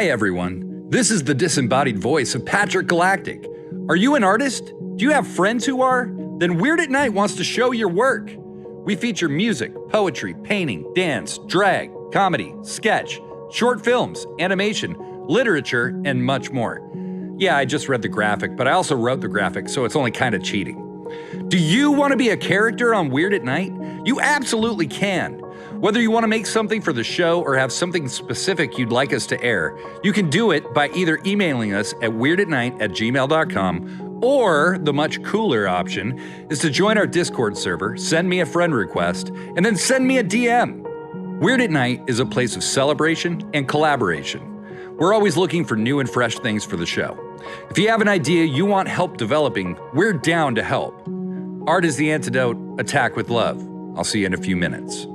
Hi everyone, this is the disembodied voice of Patrick Galactic. Are you an artist? Do you have friends who are? Then Weird at Night wants to show your work. We feature music, poetry, painting, dance, drag, comedy, sketch, short films, animation, literature, and much more. Yeah, I just read the graphic, but I also wrote the graphic, so it's only kind of cheating. Do you want to be a character on Weird at Night? You absolutely can. Whether you want to make something for the show or have something specific you'd like us to air, you can do it by either emailing us at weirdatnight@gmail.com, or the much cooler option is to join our Discord server, send me a friend request, and then send me a DM. Weird at Night is a place of celebration and collaboration. We're always looking for new and fresh things for the show. If you have an idea you want help developing, we're down to help. Art is the antidote. Attack with love. I'll see you in a few minutes.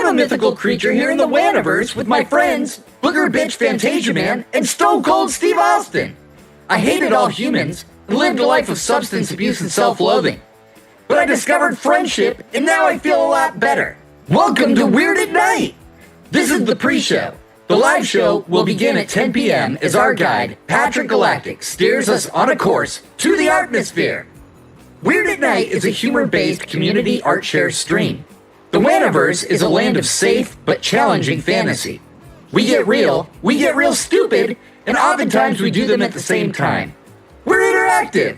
a mythical creature here in the Waniverse with my friends, Booger Bitch Fantasia Man and Stone Cold Steve Austin. I hated all humans and lived a life of substance abuse and self-loathing. But I discovered friendship and now I feel a lot better. Welcome to Weird at Night! This is the pre-show. The live show will begin at 10 p.m. as our guide, Patrick Galactic, steers us on a course to the Artmosphere. Weird at Night is a humor-based community art share stream. The Waniverse is a land of safe but challenging fantasy. We get real stupid, and oftentimes we do them at the same time. We're interactive.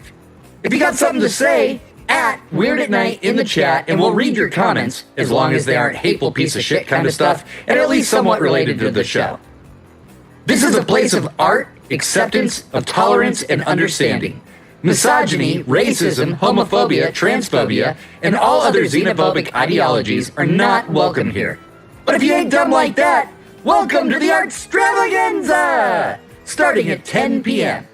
If you got something to say, at Weird at Night in the chat, and we'll read your comments, as long as they aren't hateful piece of shit kind of stuff, and at least somewhat related to the show. This is a place of art, acceptance, of tolerance, and understanding. Misogyny, racism, homophobia, transphobia, and all other xenophobic ideologies are not welcome here. But if you ain't dumb like that, welcome to the Artstravaganza! Starting at 10 p.m.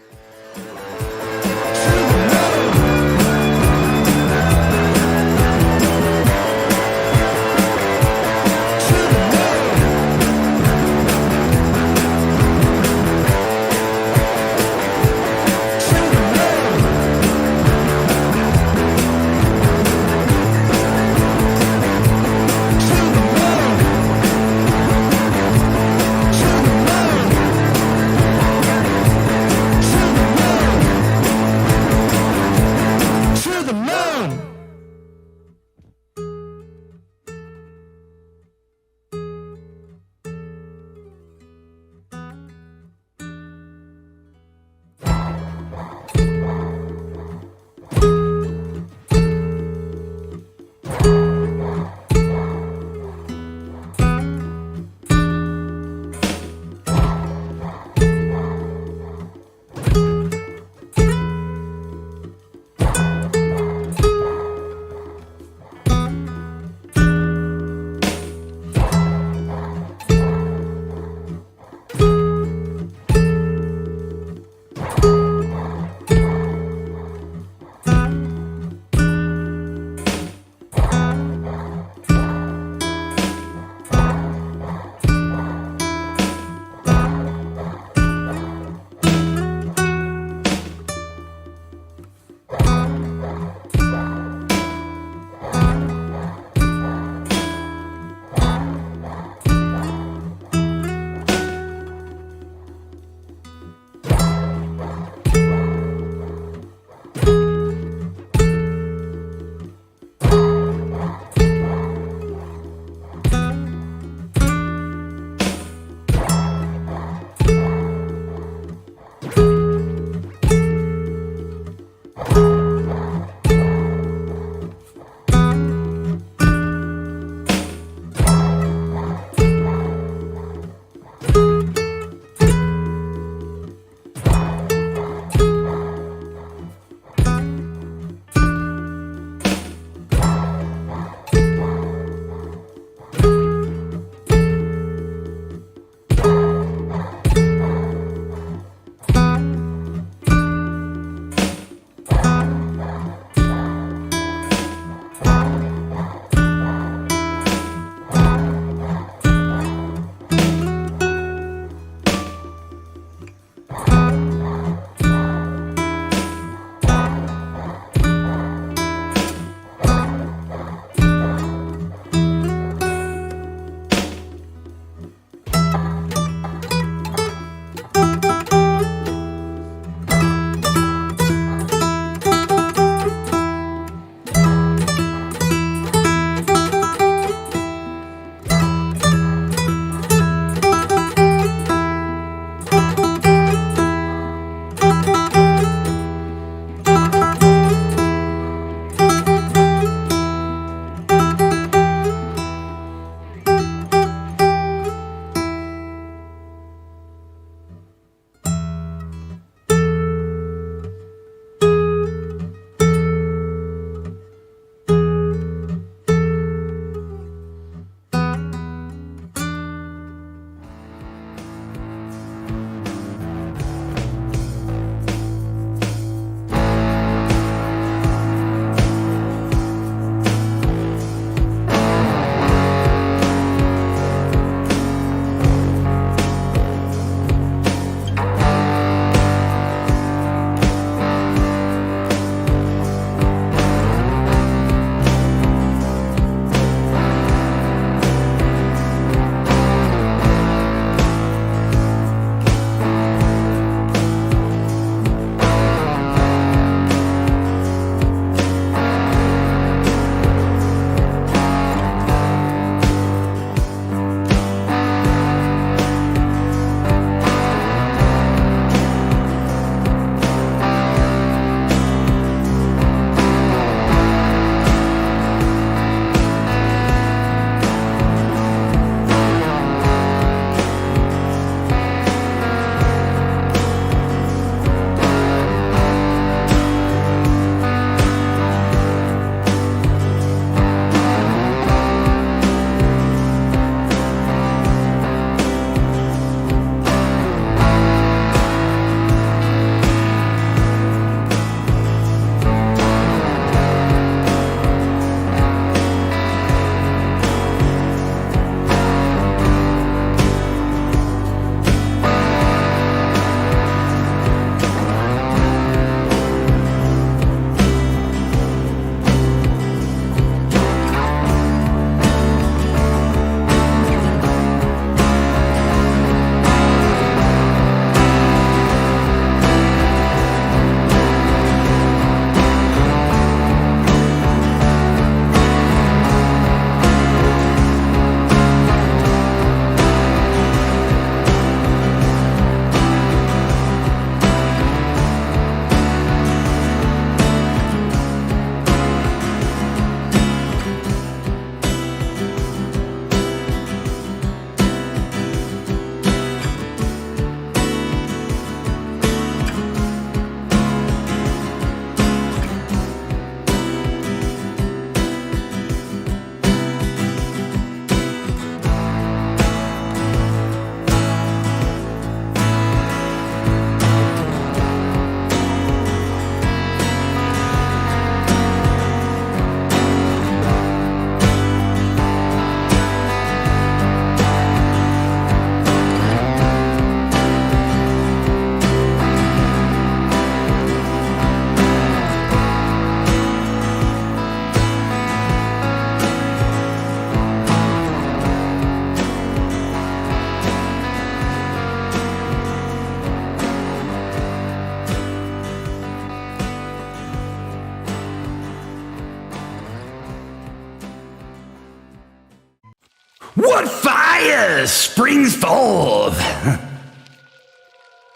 fire springs forth.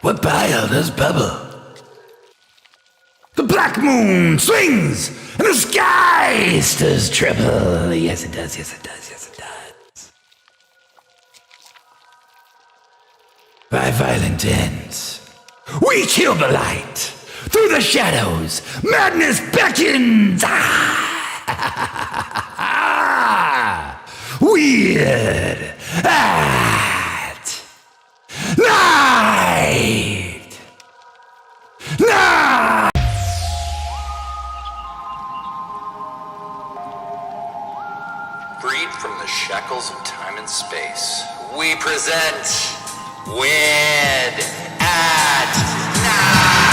What bile does bubble? The black moon swings, and the sky stirs triple. Yes, it does, yes, it does, yes, it does. By violent ends, we kill the light. Through the shadows, madness beckons. Weird at night. Night. Freed from the shackles of time and space, we present Weird at Night!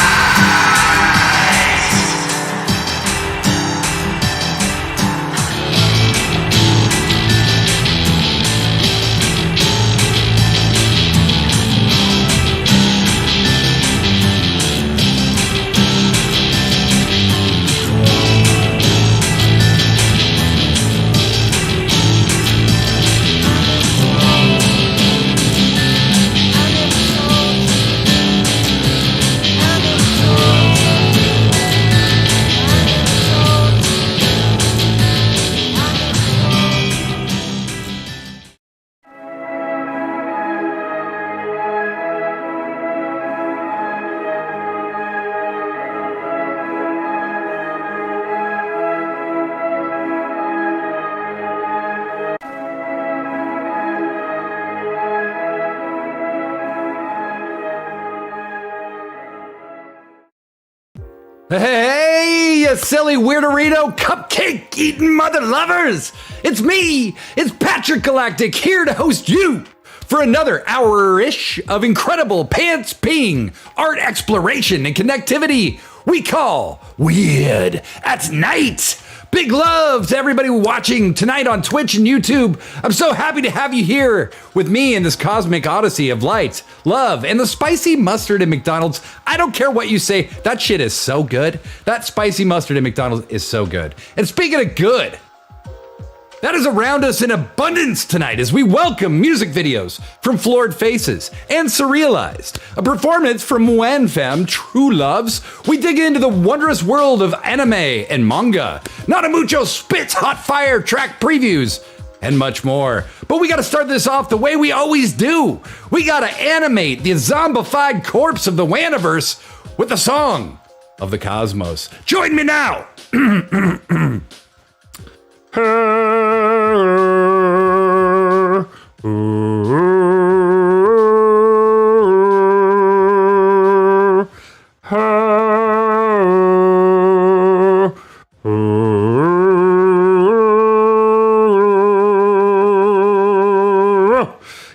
Hey, you silly weirderito cupcake eating mother lovers! It's me! It's Patrick Galactic here to host you for another hour-ish of incredible pants-peeing art exploration and connectivity we call Weird at Night. Big love to everybody watching tonight on Twitch and YouTube. I'm so happy to have you here with me in this cosmic odyssey of light, love, and the spicy mustard at McDonald's. I don't care what you say, that shit is so good. That spicy mustard at McDonald's is so good. And speaking of good, that is around us in abundance tonight as we welcome music videos from Floored Faces and Surrealized, a performance from Muen Femme True Loves. We dig into the wondrous world of anime and manga, Nanamucho spits hot fire track previews, and much more. But we gotta start this off the way we always do. We gotta animate the zombified corpse of the Waniverse with the song of the cosmos. Join me now!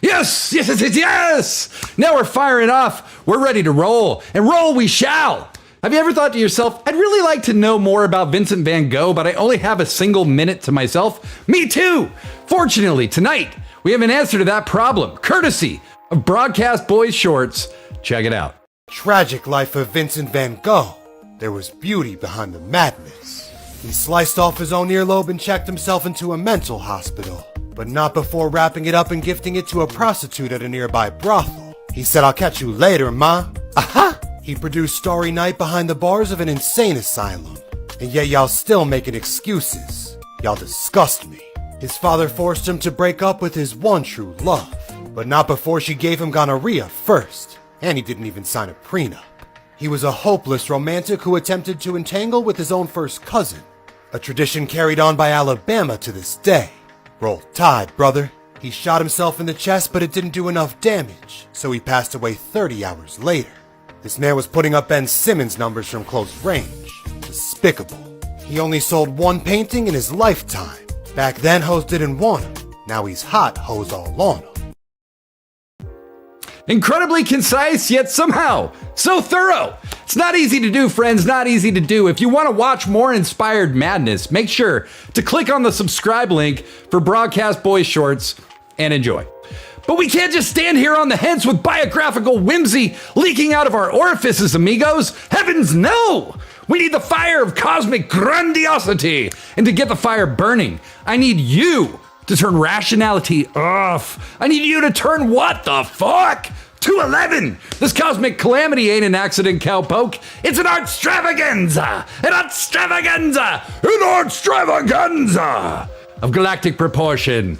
Yes, yes, yes, yes, yes! Now we're firing off. We're ready to roll, and roll we shall. Have you ever thought to yourself, I'd really like to know more about Vincent van Gogh, but I only have a single minute to myself? Me too! Fortunately, tonight, we have an answer to that problem, courtesy of Broadcast Boys Shorts. Check it out. Tragic life of Vincent van Gogh. There was beauty behind the madness. He sliced off his own earlobe and checked himself into a mental hospital, but not before wrapping it up and gifting it to a prostitute at a nearby brothel. He said, "I'll catch you later, ma." Aha! He produced Starry Night behind the bars of an insane asylum. And yet y'all still making excuses. Y'all disgust me. His father forced him to break up with his one true love, but not before she gave him gonorrhea first. And he didn't even sign a prenup. He was a hopeless romantic who attempted to entangle with his own first cousin, a tradition carried on by Alabama to this day. Roll Tide, brother. He shot himself in the chest, but it didn't do enough damage, so he passed away 30 hours later. This man was putting up Ben Simmons numbers from close range. Despicable. He only sold one painting in his lifetime. Back then, hoes didn't want him. Now he's hot, hoes all on him. Incredibly concise, yet somehow so thorough. It's not easy to do, friends, not easy to do. If you want to watch more inspired madness, make sure to click on the subscribe link for Broadcast Boys Shorts and enjoy. But we can't just stand here on the hence with biographical whimsy leaking out of our orifices, amigos. Heavens, no! We need the fire of cosmic grandiosity. And to get the fire burning, I need you to turn rationality off. I need you to turn what the fuck? To 11. This cosmic calamity ain't an accident, cowpoke. It's an artstravaganza. An artstravaganza. An artstravaganza of galactic proportion.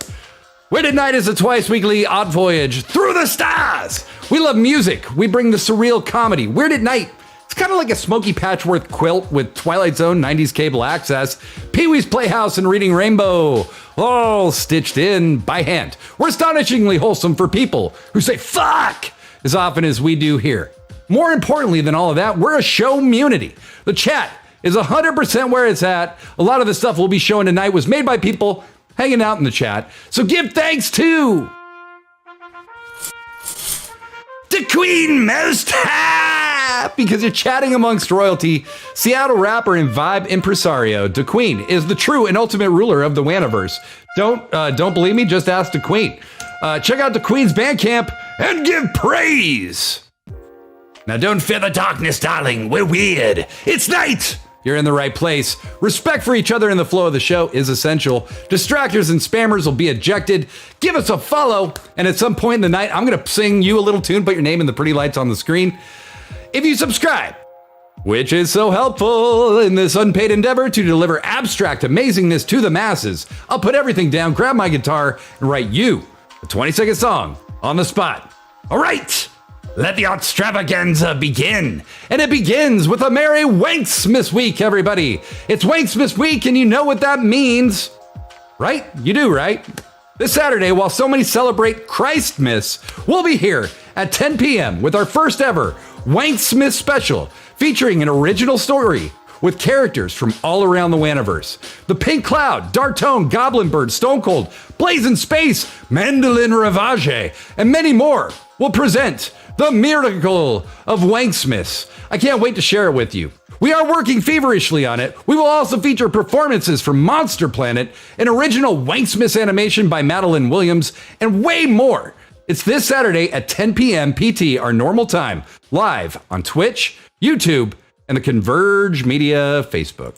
Weirded Night is a twice-weekly odd voyage through the stars. We love music. We bring the surreal comedy. Weirded Night. It's kind of like a smoky patchwork quilt with Twilight Zone 90s cable access, Pee-wee's Playhouse, and Reading Rainbow, all stitched in by hand. We're astonishingly wholesome for people who say fuck as often as we do here. More importantly than all of that, we're a show-munity. The chat is 100% where it's at. A lot of the stuff we'll be showing tonight was made by people hanging out in the chat. So give thanks to the Queen Most High, because you're chatting amongst royalty. Seattle rapper and vibe impresario Da Queen is the true and ultimate ruler of the Waniverse. Don't believe me? Just ask Da Queen. Check out Da Queen's Bandcamp and give praise. Now don't fear the darkness, darling. We're weird. It's night. You're in the right place. Respect for each other in the flow of the show is essential. Distractors and spammers will be ejected. Give us a follow, and at some point in the night, I'm going to sing you a little tune, put your name in the pretty lights on the screen. If you subscribe, which is so helpful in this unpaid endeavor to deliver abstract amazingness to the masses, I'll put everything down, grab my guitar, and write you a 20-second song on the spot. All right. Let the extravaganza begin. And it begins with a merry Wanksmas week, everybody. It's Wanksmas week, and you know what that means, right? You do, right? This Saturday, while so many celebrate Christmas, we'll be here at 10 p.m. with our first ever Wanksmas special, featuring an original story with characters from all around the Waniverse. The Pink Cloud, Darktone, Goblin Bird, Stone Cold, Blazing Space, Mandolin Ravage, and many more will present the miracle of Wanksmas. I can't wait to share it with you. We are working feverishly on it. We will also feature performances from Monster Planet, an original Wanksmas animation by Madeline Williams, and way more. It's this Saturday at 10 p.m. PT, our normal time, live on Twitch, YouTube, and the Converge Media Facebook.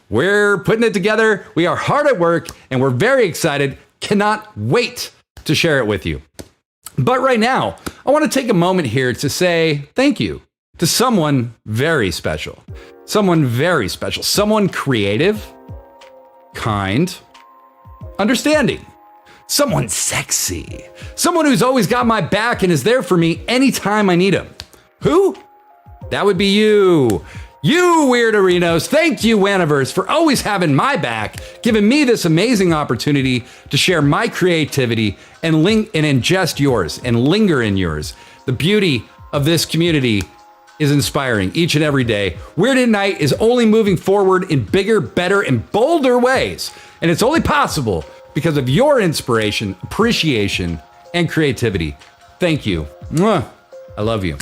We're putting it together. We are hard at work, and we're very excited. Cannot wait to share it with you. But right now, I want to take a moment here to say thank you to someone very special. Someone very special. Someone creative, kind, understanding. Someone sexy. Someone who's always got my back and is there for me anytime I need him. Who? That would be you. You Weird-Arinos. Thank you, Waniverse, for always having my back, giving me this amazing opportunity to share my creativity and ingest yours and linger in yours. The beauty of this community is inspiring each and every day. Weirded Night is only moving forward in bigger, better, and bolder ways. And it's only possible because of your inspiration, appreciation, and creativity. Thank you. Mwah. I love you.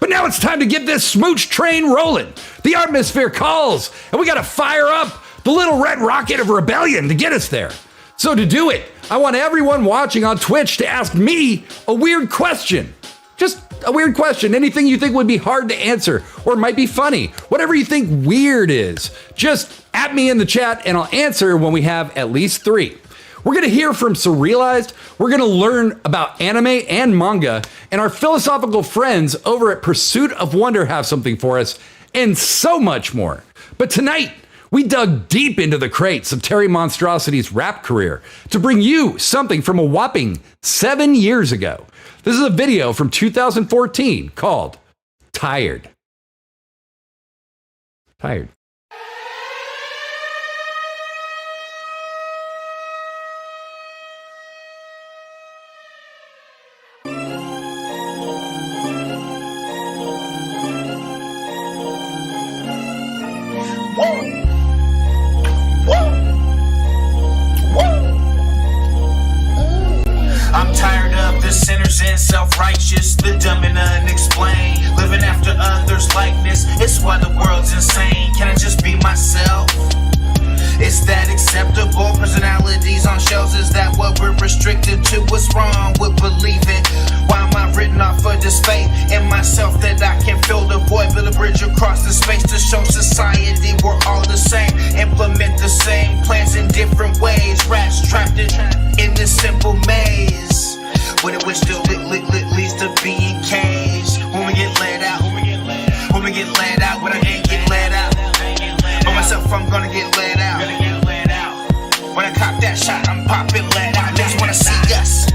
But now it's time to get this smooch train rolling. The atmosphere calls, and we gotta fire up the little red rocket of rebellion to get us there. So to do it, I want everyone watching on Twitch to ask me a weird question. Just a weird question. Anything you think would be hard to answer or might be funny. Whatever you think weird is. Just at me in the chat and I'll answer when we have at least 3. We're going to hear from Surrealized, we're going to learn about anime and manga, and our philosophical friends over at Pursuit of Wonder have something for us, and so much more. But tonight, we dug deep into the crates of Terry Monstrosity's rap career to bring you something from a whopping 7 years ago. This is a video from 2014 called Tired. Tired. I'm tired of the sinners and self-righteous, the dumb and unexplained, living after others' likeness. It's why the world's insane. Can I just be myself? Is that acceptable? Personalities on shelves, is that what we're restricted to? What's wrong with believing? Why am I written off for this faith in myself that I can fill the void, build a bridge across the space to show society we're all the same. Implement the same plans in different ways. Rats trapped in this simple maze, but it which still leads to being caged. When we get let out, when I ain't get let out. By myself, I'm gonna get let out. When I cop that shot, I'm popping let out. Niggas wanna see us,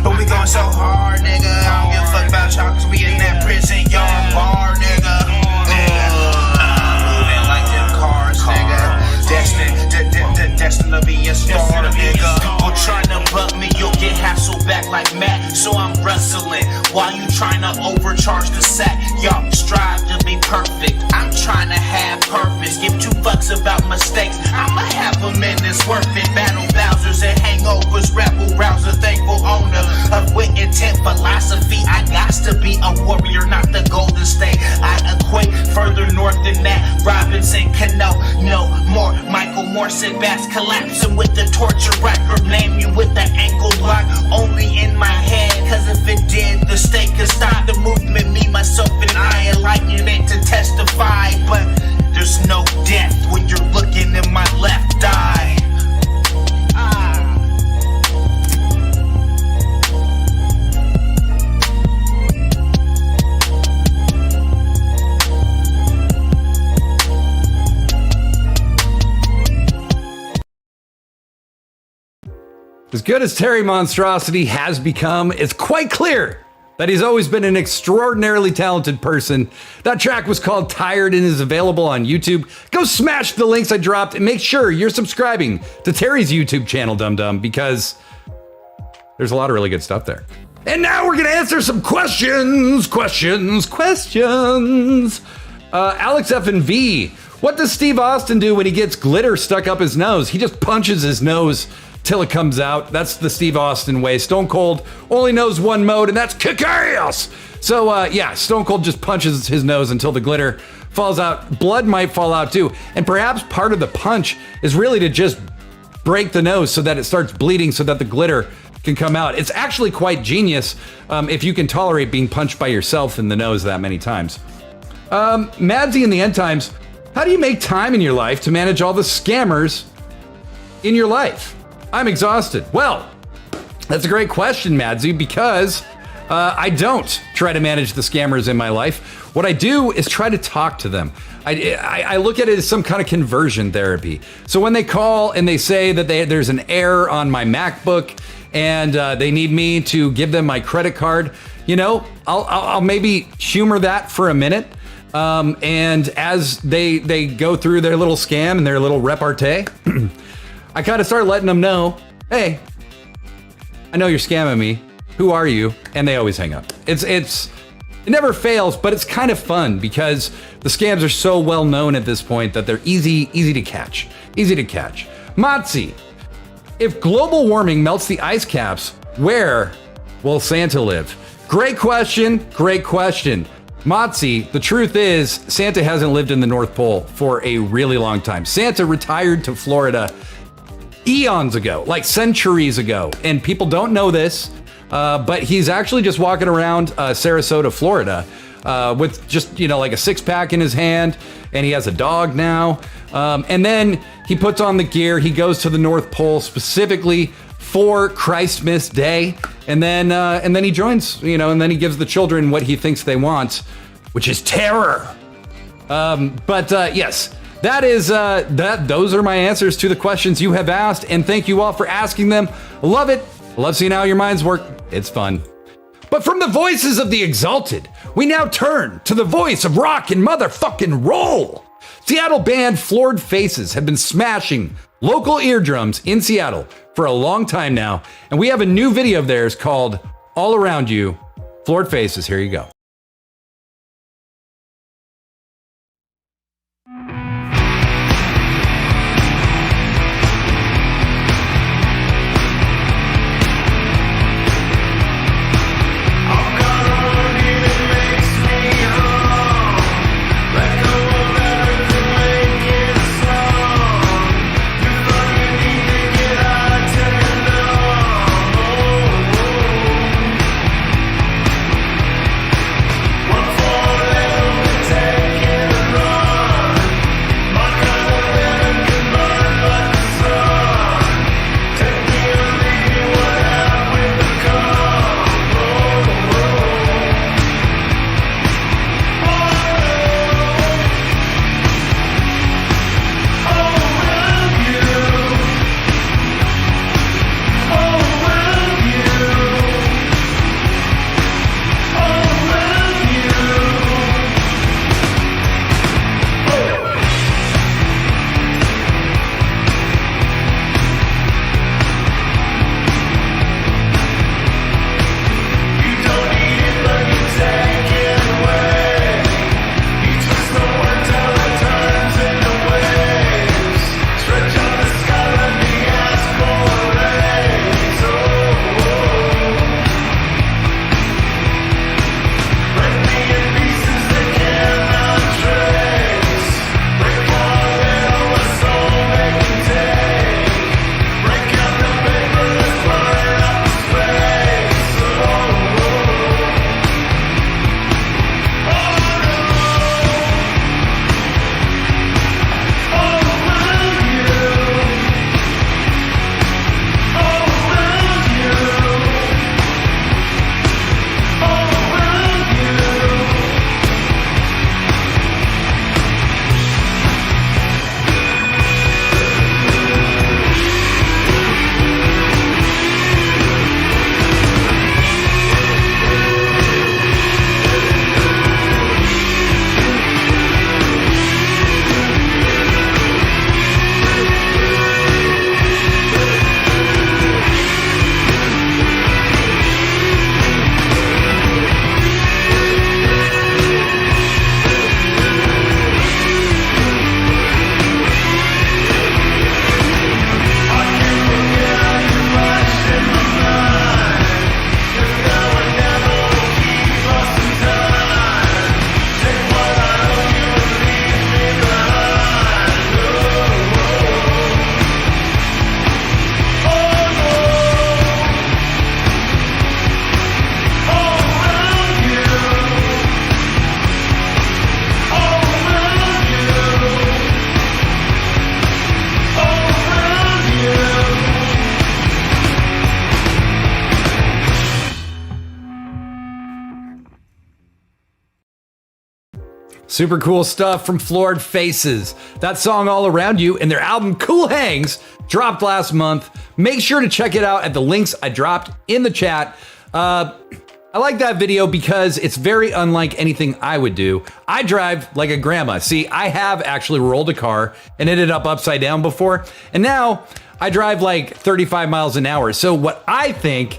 but we going so hard, nigga. I don't give a fuck about y'all, cause we in that prison yard bar, nigga. Moving like them cars, nigga. Destined to be a star, nigga. Don't try to bug me, you'll get hassled back like Matt. So I'm wrestling while you trying to overcharge the sack. Y'all strive to be perfect, I'm trying to have purpose. Give two fucks about mistakes, I'ma have them in this worth it. Battle Bowsers and hangovers, rebel rouser, thankful owner of wit, intent, philosophy. I got to be a warrior, not the Golden State. I equate further north than that. Robinson Cano, no more. Michael Morrison, Bass collapsing with the torture record. Name you with the ankle lock, only in my head. Cause if it did, the state could stop the movement. Me, myself, and I enlighten it to testify. But there's no death when you're looking in my left eye. As good as Terry Monstrosity has become, it's quite clear that he's always been an extraordinarily talented person. That track was called Tired and is available on YouTube. Go smash the links I dropped and make sure you're subscribing to Terry's YouTube channel, Dum Dum, because there's a lot of really good stuff there. And now we're gonna answer some questions. Alex F&V, what does Steve Austin do when he gets glitter stuck up his nose? He just punches his nose till it comes out. That's the Steve Austin way. Stone Cold only knows one mode, and that's kick ass. So yeah, Stone Cold just punches his nose until the glitter falls out. Blood might fall out too. And perhaps part of the punch is really to just break the nose so that it starts bleeding so that the glitter can come out. It's actually quite genius if you can tolerate being punched by yourself in the nose that many times. Madsy in the End Times, how do you make time in your life to manage all the scammers in your life? I'm exhausted. Well, that's a great question, Madsy, because I don't try to manage the scammers in my life. What I do is try to talk to them. I look at it as some kind of conversion therapy. So when they call and they say that there's an error on my MacBook and they need me to give them my credit card, you know, I'll maybe humor that for a minute. And as they go through their little scam and their little repartee, I kind of start letting them know, hey, I know you're scamming me. Who are you? And they always hang up. It never fails, but it's kind of fun because the scams are so well known at this point that they're easy to catch. Matzi, if global warming melts the ice caps, where will Santa live? Great question. Matzi, the truth is Santa hasn't lived in the North Pole for a really long time. Santa retired to Florida eons ago, like centuries ago. And people don't know this, but he's actually just walking around Sarasota, Florida, with just, you know, like a 6-pack in his hand, and he has a dog now. And then he puts on the gear, he goes to the North Pole specifically for Christmas Day, and then he joins, you know, and then he gives the children what he thinks they want, which is terror. Yes. Those are my answers to the questions you have asked, and thank you all for asking them. Love it. Love seeing how your minds work. It's fun. But from the voices of the exalted, we now turn to the voice of rock and motherfucking roll. Seattle band Floored Faces have been smashing local eardrums in Seattle for a long time now, and we have a new video of theirs called All Around You. Floored Faces, here you go. Super cool stuff from Florid Faces. That song All Around You and their album Cool Hangs dropped last month. Make sure to check it out at the links I dropped in the chat. I like that video because it's very unlike anything I would do. I drive like a grandma. See, I have actually rolled a car and ended up upside down before. And now I drive like 35 miles an hour. So what I think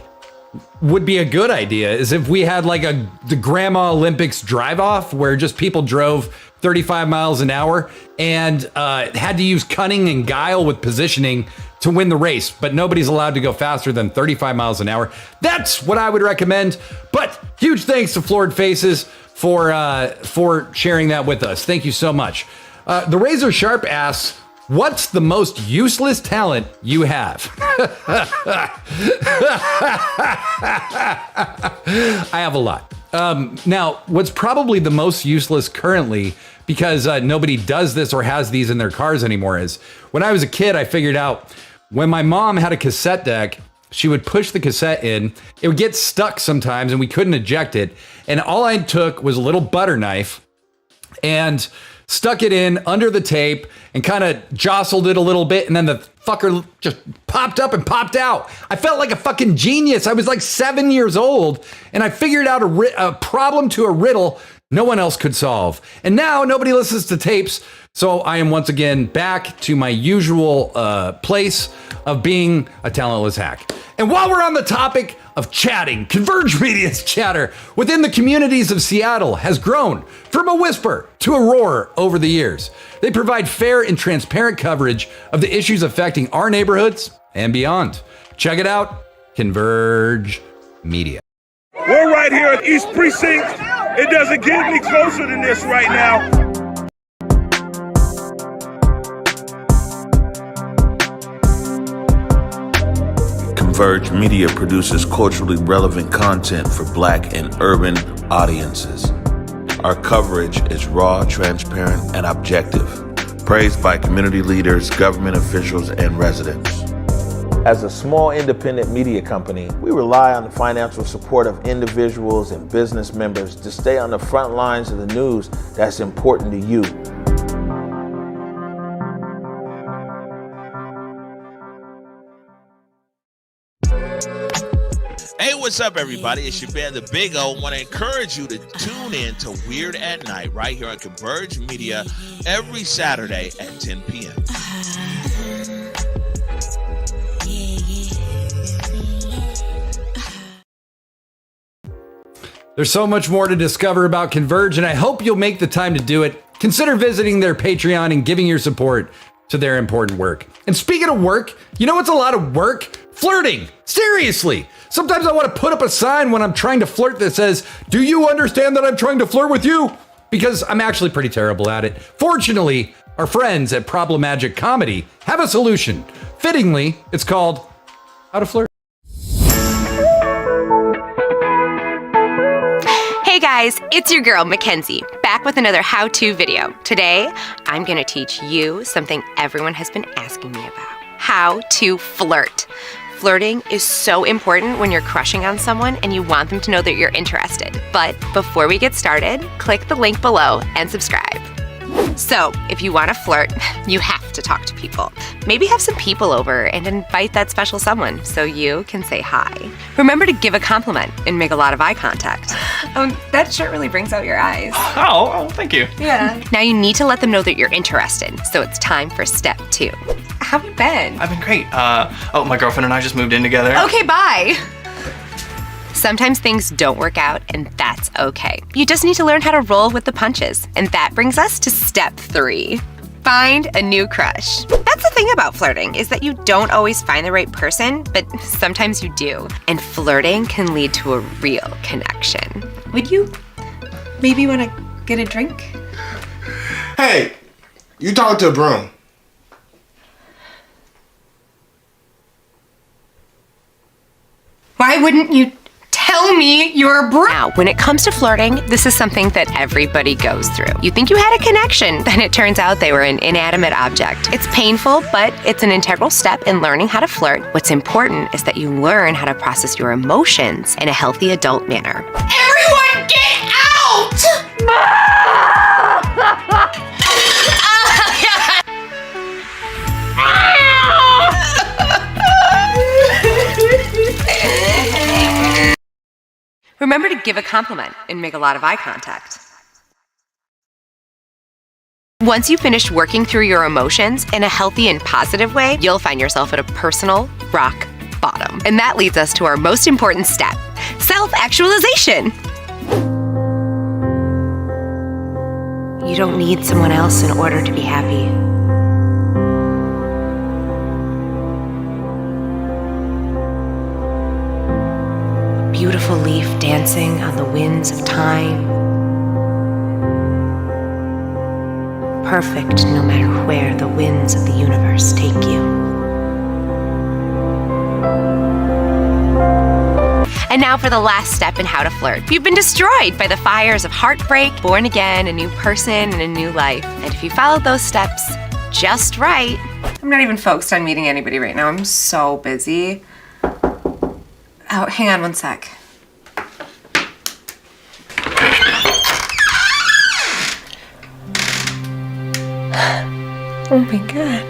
would be a good idea is if we had like the Grandma Olympics drive off where just people drove 35 miles an hour and had to use cunning and guile with positioning to win the race, but nobody's allowed to go faster than 35 miles an hour. That's what I would recommend. But huge thanks to Florid Faces for sharing that with us. Thank you so much. The Razor Sharp asks, what's the most useless talent you have? I have a lot. Now, what's probably the most useless currently, because nobody does this or has these in their cars anymore, is when I was a kid, I figured out when my mom had a cassette deck, she would push the cassette in, it would get stuck sometimes and we couldn't eject it. And all I took was a little butter knife and stuck it in under the tape and kind of jostled it a little bit. And then the fucker just popped up and popped out. I felt like a fucking genius. I was like 7 years old and I figured out a problem to a riddle no one else could solve. And now nobody listens to tapes. So I am once again back to my usual place of being a talentless hack. And while we're on the topic of chatting, Converge Media's chatter within the communities of Seattle has grown from a whisper to a roar over the years. They provide fair and transparent coverage of the issues affecting our neighborhoods and beyond. Check it out, Converge Media. We're right here at East Precinct. It doesn't get any closer than this right now. Converge Media produces culturally relevant content for Black and urban audiences. Our coverage is raw, transparent, and objective, praised by community leaders, government officials, and residents. As a small independent media company, we rely on the financial support of individuals and business members to stay on the front lines of the news that's important to you. Hey, what's up, everybody? It's your band, The Big O. I want to encourage you to tune in to Weird at Night right here on Converge Media every Saturday at 10 p.m. There's so much more to discover about Converge, and I hope you'll make the time to do it. Consider visiting their Patreon and giving your support to their important work. And speaking of work, you know what's a lot of work? Flirting. Seriously. Sometimes I want to put up a sign when I'm trying to flirt that says, "Do you understand that I'm trying to flirt with you?" Because I'm actually pretty terrible at it. Fortunately, our friends at Problem Magic Comedy have a solution. Fittingly, it's called How to Flirt. Hey guys, it's your girl Mackenzie, back with another how-to video. Today, I'm gonna teach you something everyone has been asking me about. How to flirt. Flirting is so important when you're crushing on someone and you want them to know that you're interested. But before we get started, click the link below and subscribe. So, if you want to flirt, you have to talk to people. Maybe have some people over and invite that special someone so you can say hi. Remember to give a compliment and make a lot of eye contact. Oh, that shirt really brings out your eyes. Oh, thank you. Yeah. Now you need to let them know that you're interested, so it's time for step 2. How have you been? I've been great. My girlfriend and I just moved in together. Okay, bye. Sometimes things don't work out, and that's okay. You just need to learn how to roll with the punches. And that brings us to step 3. Find a new crush. That's the thing about flirting, is that you don't always find the right person, but sometimes you do. And flirting can lead to a real connection. Would you maybe want to get a drink? Hey, you talk to a broom. Why wouldn't you tell me you're a bro? Now, when it comes to flirting, this is something that everybody goes through. You think you had a connection, then it turns out they were an inanimate object. It's painful, but it's an integral step in learning how to flirt. What's important is that you learn how to process your emotions in a healthy adult manner. Everyone get out! Remember to give a compliment and make a lot of eye contact. Once you finish working through your emotions in a healthy and positive way, you'll find yourself at a personal rock bottom. And that leads us to our most important step, self-actualization. You don't need someone else in order to be happy. A beautiful leaf dancing on the winds of time. Perfect no matter where the winds of the universe take you. And now for the last step in how to flirt. If you've been destroyed by the fires of heartbreak, born again, a new person, and a new life. And if you followed those steps just right. I'm not even focused on meeting anybody right now. I'm so busy. Oh, hang on one sec. Oh my God.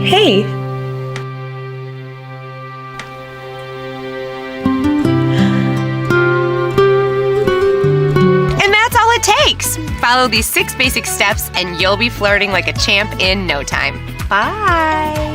Hey. And that's all it takes. Follow these 6 basic steps and you'll be flirting like a champ in no time. Bye.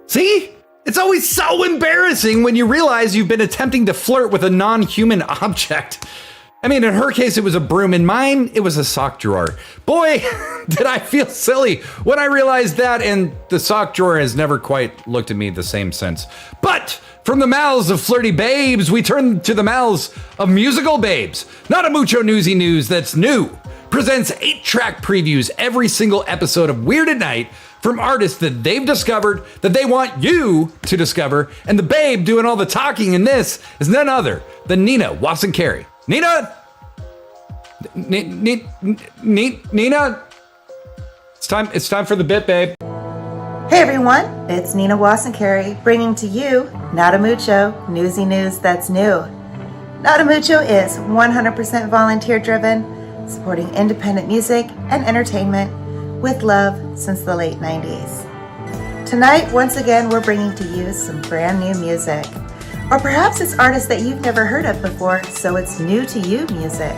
See? It's always so embarrassing when you realize you've been attempting to flirt with a non-human object. I mean, in her case, it was a broom. In mine, it was a sock drawer. Boy, did I feel silly when I realized that, and the sock drawer has never quite looked at me the same since. But from the mouths of flirty babes, we turn to the mouths of musical babes. Not a mucho newsy news that's new. Presents 8-track previews every single episode of Weird at Night from artists that they've discovered that they want you to discover. And the babe doing all the talking in this is none other than Nina Wasson-Carey. Nina? Nina? It's time for the bit, babe. Hey everyone, it's Nina Wasson-Carey bringing to you Not a Mucho, newsy news that's new. Not a Mucho is 100% volunteer driven, supporting independent music and entertainment with love since the late 90s. Tonight, once again, we're bringing to you some brand new music. Or perhaps it's artists that you've never heard of before, so it's new to you music.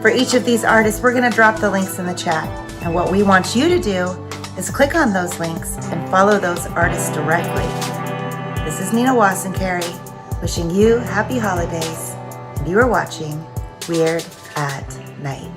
For each of these artists, we're going to drop the links in the chat. And what we want you to do is click on those links and follow those artists directly. This is Nina Wasson-Carey, wishing you happy holidays. And you are watching Weird at Night.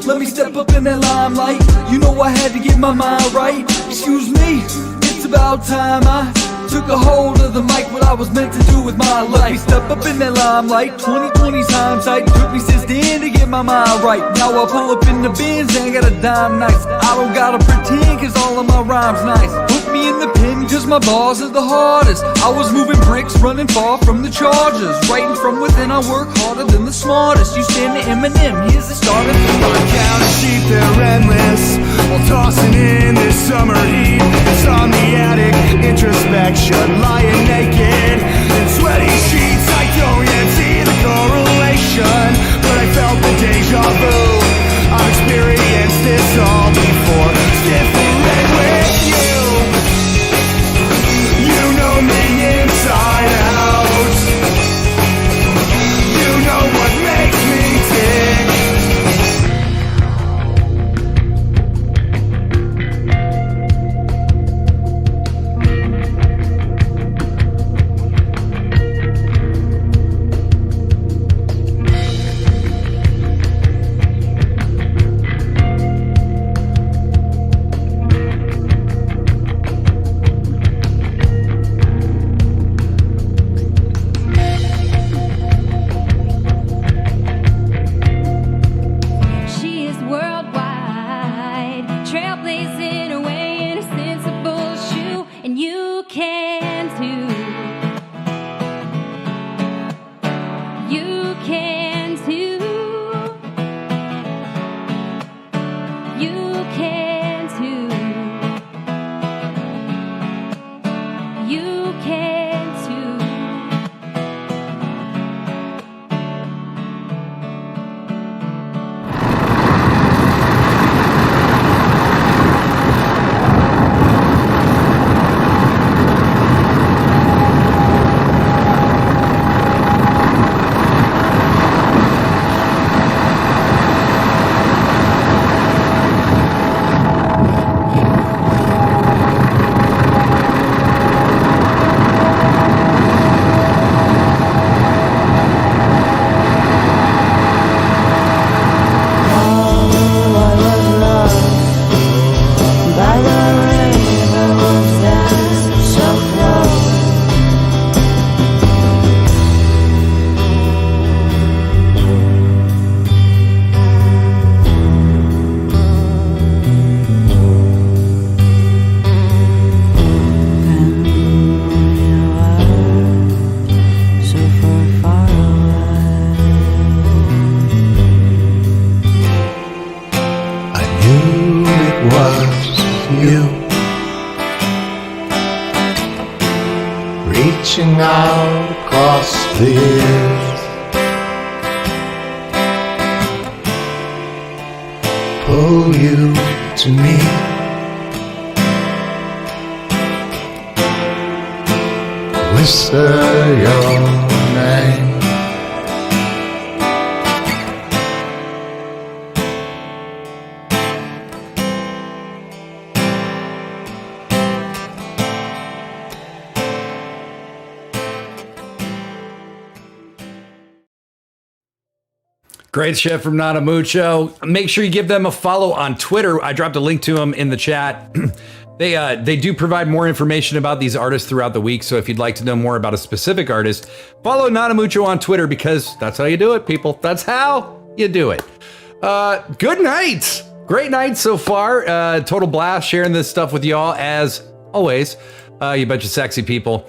Let me step up in that limelight. You know I had to get my mind right. Excuse me, it's about time I took a hold of the mic. What I was meant to do with my life. Let me step up in that limelight. 2020's hindsight took me since then to get my mind right. Now I pull up in the bins and I got a dime nice. I don't gotta pretend cause all of my rhymes nice. Put me in the pen cause my bars are the hardest. I was moving bricks, running far from the charges. Writing from within, I work harder than the smartest. You stand to Eminem, here's the starter. Counting sheep, they're endless, while tossing in this summer heat. Insomniatic introspection, lying naked in sweaty sheets. I don't yet see the correlation, but I felt the deja vu. I've experienced this all before. Different with you. You know me inside out. You know what makes me tick. reaching out across the years. Pull you to me. Whisper your name. Great shit from Nada Mucho. Make sure you give them a follow on Twitter. I dropped a link to them in the chat. They do provide more information about these artists throughout the week. So if you'd like to know more about a specific artist, follow Nada Mucho on Twitter because that's how you do it, people. That's how you do it. Good night. Great night so far. Total blast sharing this stuff with y'all as always. You bunch of sexy people.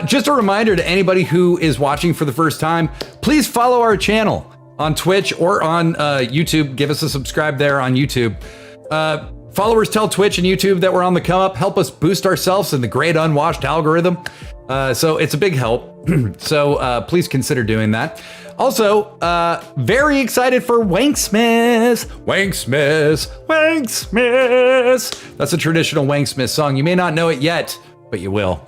Just a reminder to anybody who is watching for the first time, please follow our channel on Twitch or on YouTube. Give us a subscribe there on YouTube. Followers tell Twitch and YouTube that we're on the come up. Help us boost ourselves in the great unwashed algorithm. So it's a big help. So please consider doing that. Also, very excited for Wanksmith. Wanksmith. Wanksmith. That's a traditional Wanksmith song. You may not know it yet, but you will.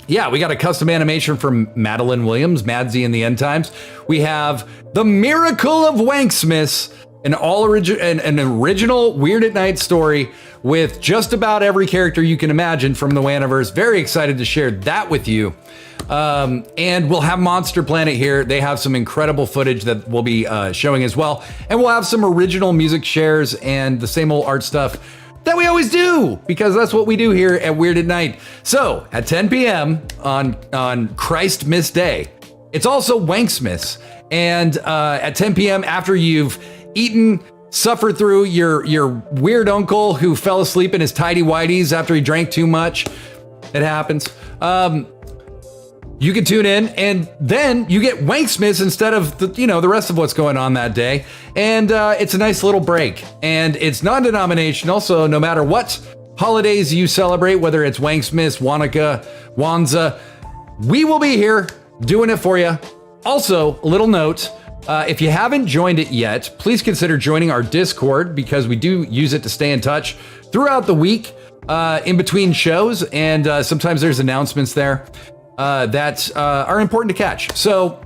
Yeah, we got a custom animation from Madeline Williams, Madsy in the End Times. We have The Miracle of Wanksmith, an original Weird at Night story with just about every character you can imagine from the Waniverse. Very excited to share that with you. And we'll have Monster Planet here. They have some incredible footage that we'll be showing as well. And we'll have some original music shares and the same old art stuff that we always do, because that's what we do here at Weird at Night. So at 10 p.m. on Christmas Day, it's also Wanksmiths. And at 10 p.m. after you've eaten, suffered through your weird uncle who fell asleep in his tidy whities after he drank too much, it happens. You can tune in, and then you get Wanksmiths instead of the rest of what's going on that day. And it's a nice little break, and it's non-denominational. So no matter what holidays you celebrate, whether it's Wanksmiths, Wanaka, Wanza, we will be here doing it for you. Also, a little note, if you haven't joined it yet, please consider joining our Discord, because we do use it to stay in touch throughout the week, in between shows, and sometimes there's announcements there that are important to catch. So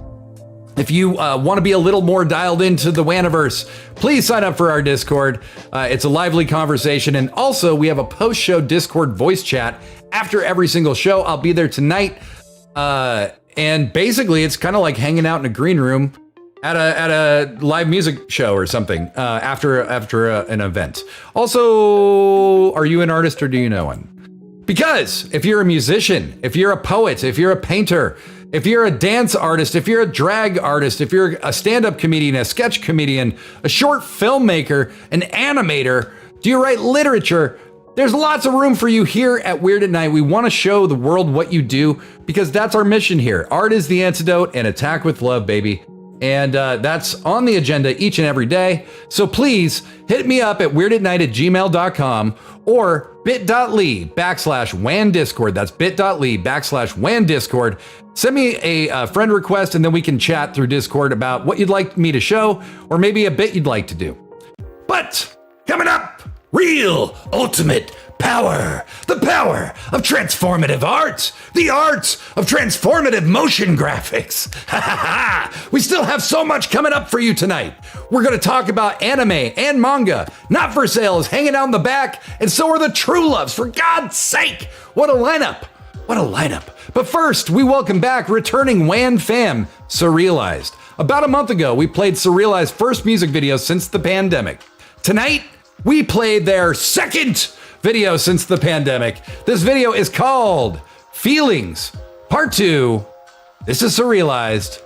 if you want to be a little more dialed into the Waniverse, please sign up for our Discord. It's a lively conversation. And also we have a post-show Discord voice chat after every single show. I'll be there tonight. And basically it's kind of like hanging out in a green room at a live music show or something after an event. Also, are you an artist or do you know one? Because if you're a musician, if you're a poet, if you're a painter, if you're a dance artist, if you're a drag artist, if you're a stand-up comedian, a sketch comedian, a short filmmaker, an animator, do you write literature? There's lots of room for you here at Weird at Night. We want to show the world what you do, because that's our mission here. Art is the antidote, and attack with love, baby. And that's on the agenda each and every day. So please hit me up at weirdatnight@gmail.com or bit.ly/WANDiscord. That's bit.ly/WANDiscord. Send me a friend request, and then we can chat through Discord about what you'd like me to show, or maybe a bit you'd like to do. But coming up, real ultimate power. The power of transformative art. The art of transformative motion graphics. Ha ha ha! We still have so much coming up for you tonight. We're going to talk about anime and manga. Not for Sale is hanging out in the back, and so are the True Loves. For God's sake! What a lineup! What a lineup. But first, we welcome back returning Wan fam, Surrealized. About a month ago, we played Surrealized's first music video since the pandemic. Tonight, we played their second video since the pandemic. This video is called Feelings, Part 2. This is Surrealized.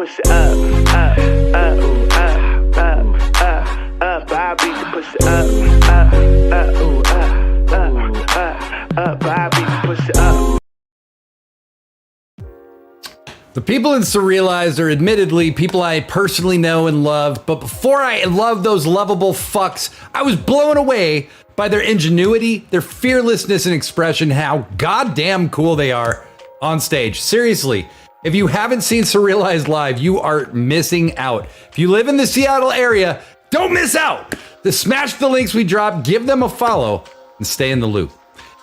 pussy up, up, up, ooh, up, up, up, I beat the pussy up, ooh, up, I beat the pussy up. The people in Surrealized are admittedly people I personally know and love, but before I loved those lovable fucks, I was blown away by their ingenuity, their fearlessness and expression, how goddamn cool they are on stage. Seriously, if you haven't seen Surrealized live, you are missing out. If you live in the Seattle area, don't miss out. Smash the links we drop, give them a follow, and stay in the loop.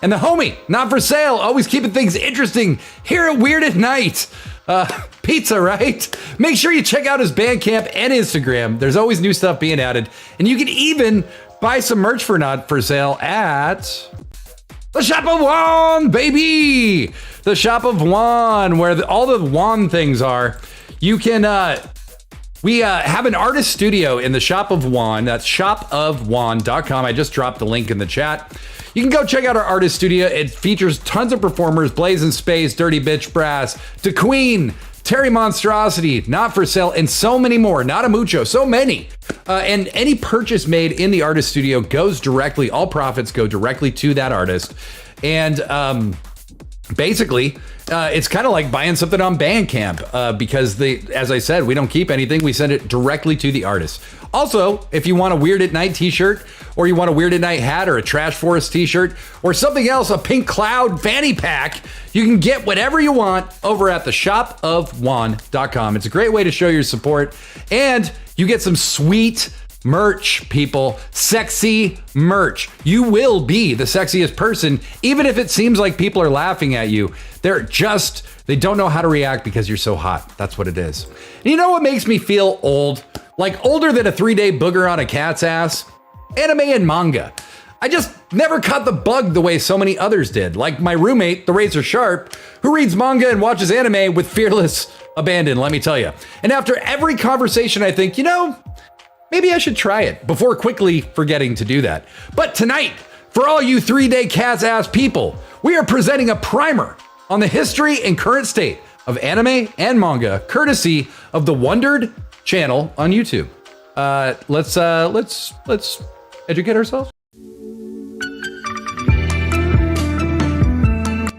And the homie, Not For Sale, always keeping things interesting here at Weird at Night. Pizza, right? Make sure you check out his Bandcamp and Instagram. There's always new stuff being added. And you can even buy some merch for Not For Sale at the Shop of Juan, baby! The Shop of Juan, where all the Juan things are. You can, we have an artist studio in the Shop of Juan. That's shopofjuan.com. I just dropped the link in the chat. You can go check out our artist studio. It features tons of performers: Blazing Space, Dirty Bitch Brass, The Queen, Terry Monstrosity, Not For Sale, and so many more. Not a mucho, so many. And any purchase made in the artist studio goes directly, all profits go directly to that artist. And basically, it's kind of like buying something on Bandcamp because as I said, we don't keep anything. We send it directly to the artist. Also, if you want a Weird at Night t-shirt, or you want a Weird at Night hat, or a Trash Forest t-shirt, or something else, a Pink Cloud fanny pack, you can get whatever you want over at the shopofjuan.com. It's a great way to show your support, and you get some sweet merch, people. Sexy merch. You will be the sexiest person, even if it seems like people are laughing at you. They don't know how to react because you're so hot. That's what it is. And you know what makes me feel old? Like older than a 3-day booger on a cat's ass? Anime and manga. I just never caught the bug the way so many others did. Like my roommate, the Razor Sharp, who reads manga and watches anime with fearless abandon, let me tell you. And after every conversation, I think, maybe I should try it before quickly forgetting to do that. But tonight, for all you 3-day cat's ass people, we are presenting a primer on the history and current state of anime and manga, courtesy of the Wondered channel on YouTube. Let's educate ourselves.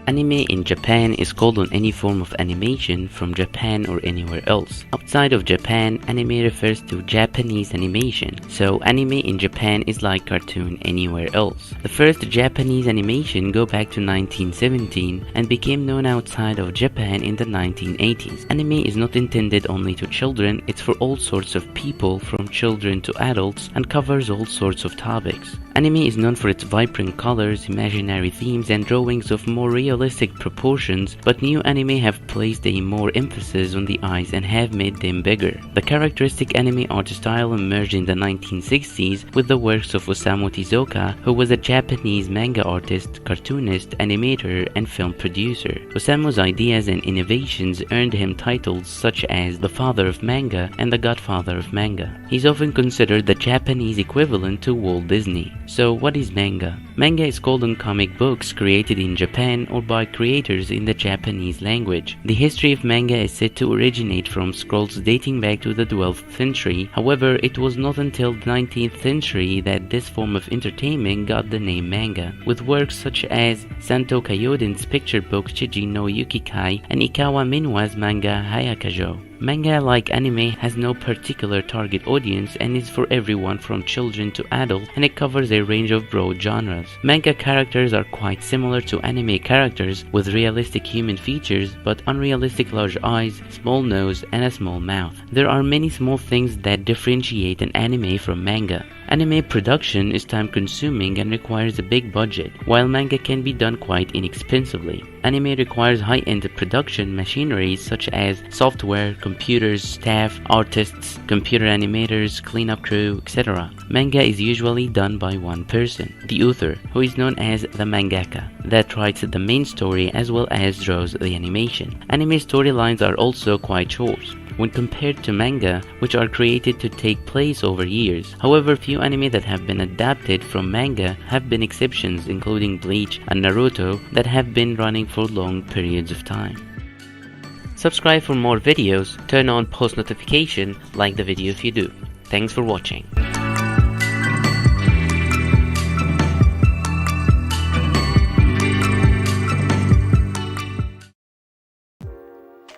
Anime in Japan is called on any form of animation from Japan or anywhere else. Outside of Japan, anime refers to Japanese animation, so anime in Japan is like cartoon anywhere else. The first Japanese animation go back to 1917 and became known outside of Japan in the 1980s. Anime is not intended only to children, it's for all sorts of people from children to adults and covers all sorts of topics. Anime is known for its vibrant colors, imaginary themes, and drawings of more realistic proportions, but new anime have placed a more emphasis on the eyes and have made them bigger. The characteristic anime art style emerged in the 1960s with the works of Osamu Tezuka, who was a Japanese manga artist, cartoonist, animator, and film producer. Osamu's ideas and innovations earned him titles such as the father of manga and the godfather of manga. He's often considered the Japanese equivalent to Walt Disney. So what is manga? Manga is called on comic books created in Japan or by creators in the Japanese language. The history of manga is said to originate from scrolls dating back to the 12th century. However, it was not until the 19th century that this form of entertainment got the name manga, with works such as Santo Kyoden's picture book Chiji no Yukikai and Ikawa Minua's manga Hayakajo. Manga, like anime, has no particular target audience and is for everyone from children to adult, and it covers a range of broad genres. Manga characters are quite similar to anime characters, with realistic human features but unrealistic large eyes, small nose, and a small mouth. There are many small things that differentiate an anime from manga. Anime production is time-consuming and requires a big budget, while manga can be done quite inexpensively. Anime requires high-end production machinery such as software, computers, staff, artists, computer animators, cleanup crew, etc. Manga is usually done by one person, the author, who is known as the mangaka, that writes the main story as well as draws the animation. Anime storylines are also quite short when compared to manga, which are created to take place over years. However, few anime that have been adapted from manga have been exceptions, including Bleach and Naruto, that have been running for long periods of time. Subscribe for more videos, turn on post notification, like the video if you do. Thanks for watching.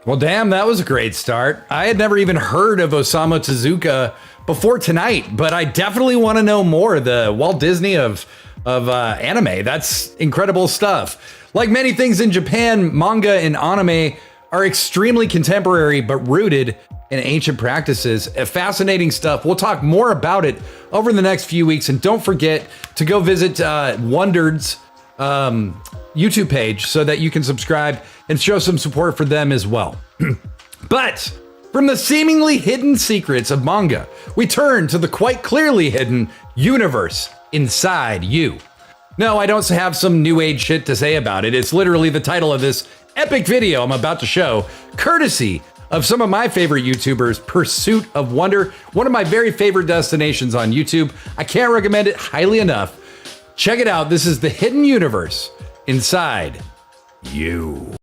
Well, damn, that was a great start. I had never even heard of Osamu Tezuka before tonight, but I definitely want to know more. The Walt Disney of anime. That's incredible stuff. Like many things in Japan, manga and anime are extremely contemporary, but rooted in ancient practices. Fascinating stuff. We'll talk more about it over the next few weeks. And don't forget to go visit Wondered's YouTube page so that you can subscribe and show some support for them as well. But from the seemingly hidden secrets of manga, we turn to the quite clearly hidden universe inside you. No, I don't have some new age shit to say about it. It's literally the title of this epic video I'm about to show, courtesy of some of my favorite YouTubers, Pursuit of Wonder, one of my very favorite destinations on YouTube. I can't recommend it highly enough. Check it out. This is the hidden universe inside you.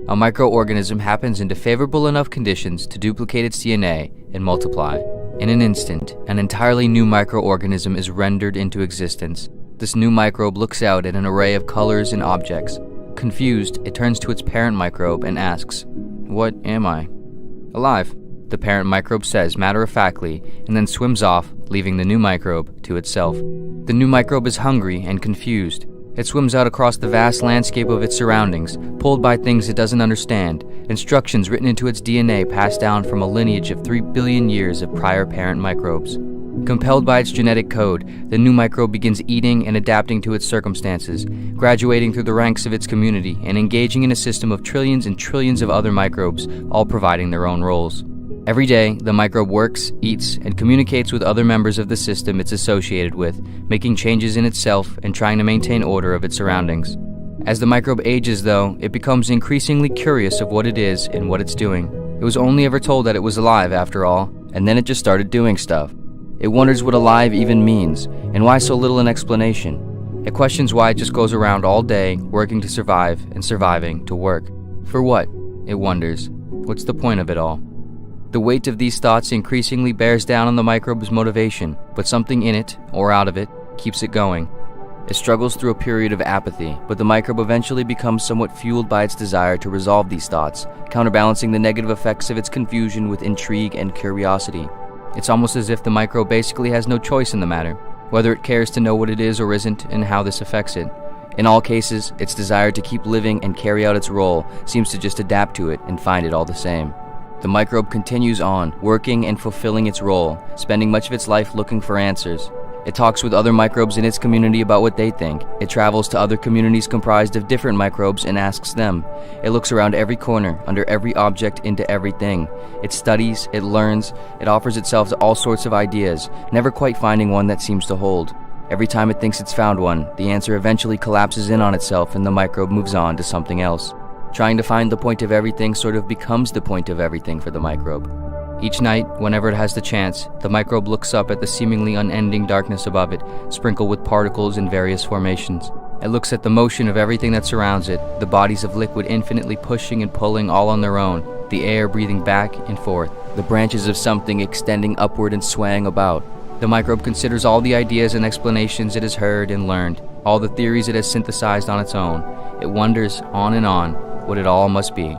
A microorganism happens into favorable enough conditions to duplicate its DNA and multiply. In an instant, an entirely new microorganism is rendered into existence. This new microbe looks out at an array of colors and objects. Confused, it turns to its parent microbe and asks, "What am I?" "Alive," the parent microbe says matter-of-factly, and then swims off, leaving the new microbe to itself. The new microbe is hungry and confused. It swims out across the vast landscape of its surroundings, pulled by things it doesn't understand, instructions written into its DNA passed down from a lineage of 3 billion years of prior parent microbes. Compelled by its genetic code, the new microbe begins eating and adapting to its circumstances, graduating through the ranks of its community and engaging in a system of trillions and trillions of other microbes, all providing their own roles. Every day, the microbe works, eats, and communicates with other members of the system it's associated with, making changes in itself and trying to maintain order of its surroundings. As the microbe ages, though, it becomes increasingly curious of what it is and what it's doing. It was only ever told that it was alive, after all, and then it just started doing stuff. It wonders what alive even means, and why so little an explanation. It questions why it just goes around all day, working to survive, and surviving to work. For what? It wonders. What's the point of it all? The weight of these thoughts increasingly bears down on the microbe's motivation, but something in it, or out of it, keeps it going. It struggles through a period of apathy, but the microbe eventually becomes somewhat fueled by its desire to resolve these thoughts, counterbalancing the negative effects of its confusion with intrigue and curiosity. It's almost as if the microbe basically has no choice in the matter, whether it cares to know what it is or isn't and how this affects it. In all cases, its desire to keep living and carry out its role seems to just adapt to it and find it all the same. The microbe continues on, working and fulfilling its role, spending much of its life looking for answers. It talks with other microbes in its community about what they think. It travels to other communities comprised of different microbes and asks them. It looks around every corner, under every object, into everything. It studies, it learns, it offers itself to all sorts of ideas, never quite finding one that seems to hold. Every time it thinks it's found one, the answer eventually collapses in on itself and the microbe moves on to something else. Trying to find the point of everything sort of becomes the point of everything for the microbe. Each night, whenever it has the chance, the microbe looks up at the seemingly unending darkness above it, sprinkled with particles in various formations. It looks at the motion of everything that surrounds it, the bodies of liquid infinitely pushing and pulling all on their own, the air breathing back and forth, the branches of something extending upward and swaying about. The microbe considers all the ideas and explanations it has heard and learned, all the theories it has synthesized on its own. It wonders on and on what it all must be.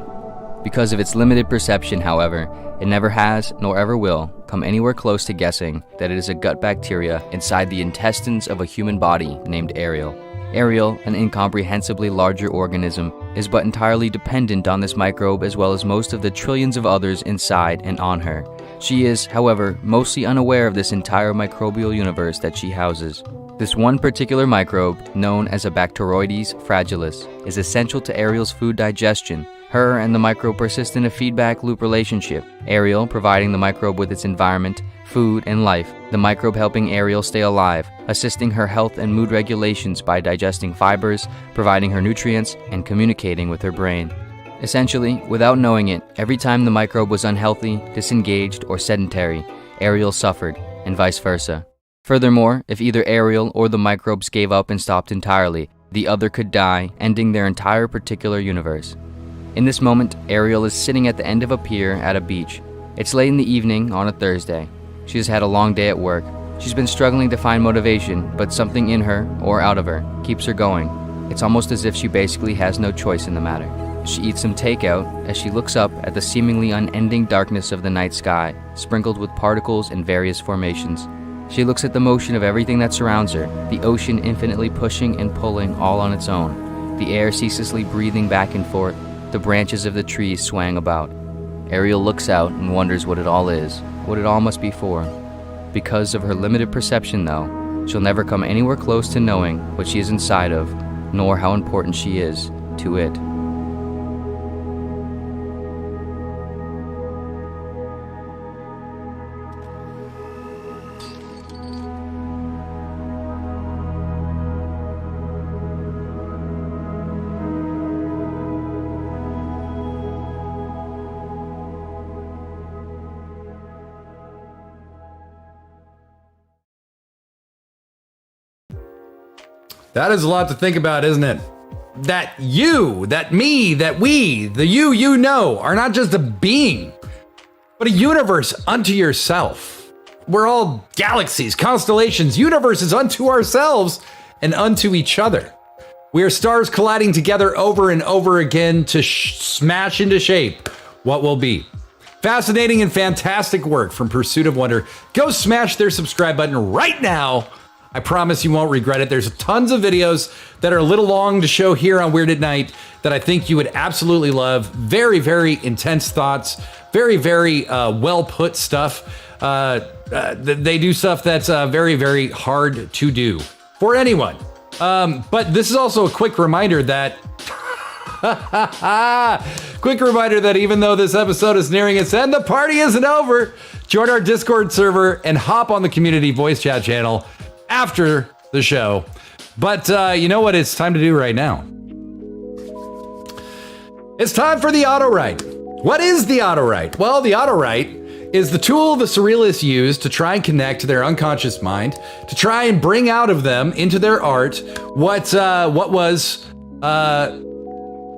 Because of its limited perception, however, it never has, nor ever will, come anywhere close to guessing that it is a gut bacteria inside the intestines of a human body named Ariel. Ariel, an incomprehensibly larger organism, is but entirely dependent on this microbe as well as most of the trillions of others inside and on her. She is, however, mostly unaware of this entire microbial universe that she houses. This one particular microbe, known as a Bacteroides fragilis, is essential to Ariel's food digestion. Her and the microbe persist in a feedback loop relationship, Ariel providing the microbe with its environment, food, and life, the microbe helping Ariel stay alive, assisting her health and mood regulations by digesting fibers, providing her nutrients, and communicating with her brain. Essentially, without knowing it, every time the microbe was unhealthy, disengaged, or sedentary, Ariel suffered, and vice versa. Furthermore, if either Ariel or the microbes gave up and stopped entirely, the other could die, ending their entire particular universe. In this moment, Ariel is sitting at the end of a pier at a beach. It's late in the evening on a Thursday. She has had a long day at work. She's been struggling to find motivation, but something in her, or out of her, keeps her going. It's almost as if she basically has no choice in the matter. She eats some takeout as she looks up at the seemingly unending darkness of the night sky, sprinkled with particles in various formations. She looks at the motion of everything that surrounds her, the ocean infinitely pushing and pulling all on its own, the air ceaselessly breathing back and forth, the branches of the trees swaying about. Ariel looks out and wonders what it all is, what it all must be for. Because of her limited perception, though, she'll never come anywhere close to knowing what she is inside of, nor how important she is to it. That is a lot to think about, isn't it? That you, that me, that we, the you know, are not just a being, but a universe unto yourself. We're all galaxies, constellations, universes unto ourselves and unto each other. We are stars colliding together over and over again to smash into shape what will be. Fascinating and fantastic work from Pursuit of Wonder. Go smash their subscribe button right now. I promise you won't regret it. There's tons of videos that are a little long to show here on Weird at Night that I think you would absolutely love. Very, very intense thoughts. Very, very well put stuff. They do stuff that's very, very hard to do for anyone. But this is also a quick reminder that even though this episode is nearing its end, the party isn't over. Join our Discord server and hop on the community voice chat channel after the show. But you know what it's time to do right now? It's time for the Autowrite. What is the Autowrite? Well, the Autowrite is the tool the surrealists use to try and connect to their unconscious mind, to try and bring out of them into their art what was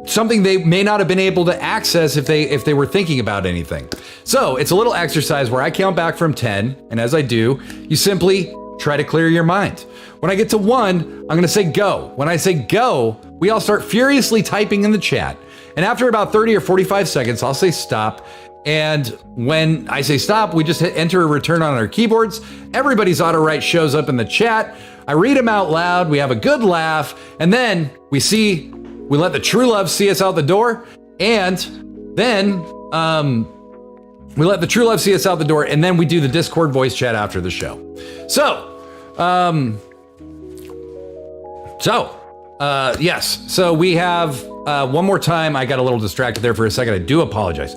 something they may not have been able to access if they were thinking about anything. So it's a little exercise where I count back from 10, and as I do, you simply try to clear your mind. When I get to 1, I'm gonna say go. When I say go, we all start furiously typing in the chat. And after about 30 or 45 seconds, I'll say stop. And when I say stop, we just hit enter or return on our keyboards. Everybody's Autowrite shows up in the chat. I read them out loud. We have a good laugh. And then we let the true love see us out the door. And then we let the true love see us out the door, and then we do the Discord voice chat after the show. Yes. So we have one more time. I got a little distracted there for a second. I do apologize.